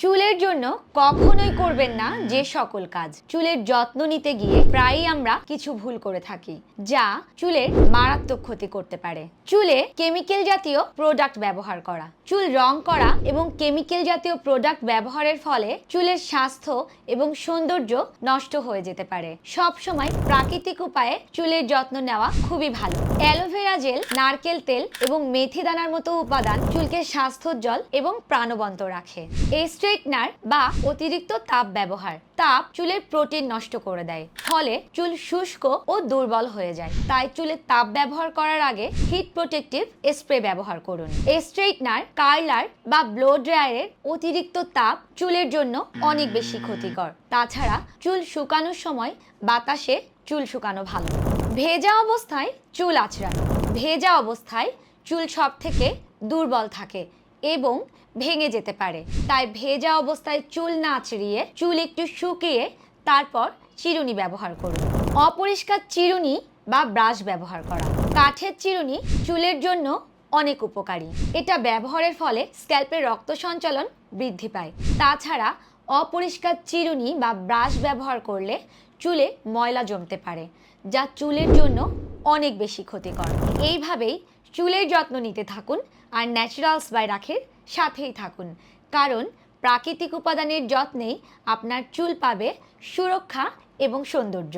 চুলের জন্য কখনোই করবেন না যে সকল কাজ। চুলের যত্ন নিতে গিয়ে প্রায়ই আমরা কিছু ভুল করে থাকি, যা চুলের মারাত্মক ক্ষতি করতে পারে। চুলে কেমিক্যাল জাতীয় প্রোডাক্ট ব্যবহার করা, চুল রং করা এবং কেমিক্যাল জাতীয় প্রোডাক্ট ব্যবহারের ফলে চুলের স্বাস্থ্য এবং সৌন্দর্য নষ্ট হয়ে যেতে পারে। সব সময় প্রাকৃতিক উপায়ে চুলের যত্ন নেওয়া খুবই ভালো। অ্যালোভেরা জেল, নারকেল তেল এবং মেথি দানার মতো উপাদান চুলকে স্বাস্থ্যোজ্জ্বল এবং প্রাণবন্ত রাখে। স্ট্রেটনার বা অতিরিক্ত তাপ ব্যবহার, তাপ চুলের প্রোটিন নষ্ট করে দেয়, ফলে চুল শুষ্ক ও দুর্বল হয়ে যায়। তাই চুলে তাপ ব্যবহার করার আগে হিট প্রোটেক্টিভ স্প্রে ব্যবহার করুন। স্ট্রেটনার, কার্লার বা ব্লো ড্রায়ারের অতিরিক্ত তাপ চুলের জন্য অনেক বেশি ক্ষতিকর। তাছাড়া চুল শুকানোর সময় বাতাসে চুল শুকানো ভালো। ভেজা অবস্থায় চুল আঁচড়ানো, ভেজা অবস্থায় চুল সব থেকে দুর্বল থাকে এবং ভেঙে যেতে পারে। তাই ভেজা অবস্থায় চুল না আঁচড়িয়ে চুল একটু শুকিয়ে তারপর চিরুনি ব্যবহার করুন। অপরিষ্কার চিরুনি বা ব্রাশ ব্যবহার করা, কাঠের চিরুনি চুলের জন্য অনেক উপকারী। এটা ব্যবহারের ফলে স্ক্যাল্পের রক্ত সঞ্চালন বৃদ্ধি পায়। তাছাড়া অপরিষ্কার চিরুনি বা ব্রাশ ব্যবহার করলে চুলে ময়লা জমতে পারে, যা চুলের জন্য অনেক বেশি ক্ষতিকর। এইভাবেই চুলের যত্ন নিতে থাকুন আর ন্যাচারালস বাই রাখির সাথেই থাকুন, কারণ প্রাকৃতিক উপাদানের যত্নেই আপনার চুল পাবে সুরক্ষা এবং সৌন্দর্য।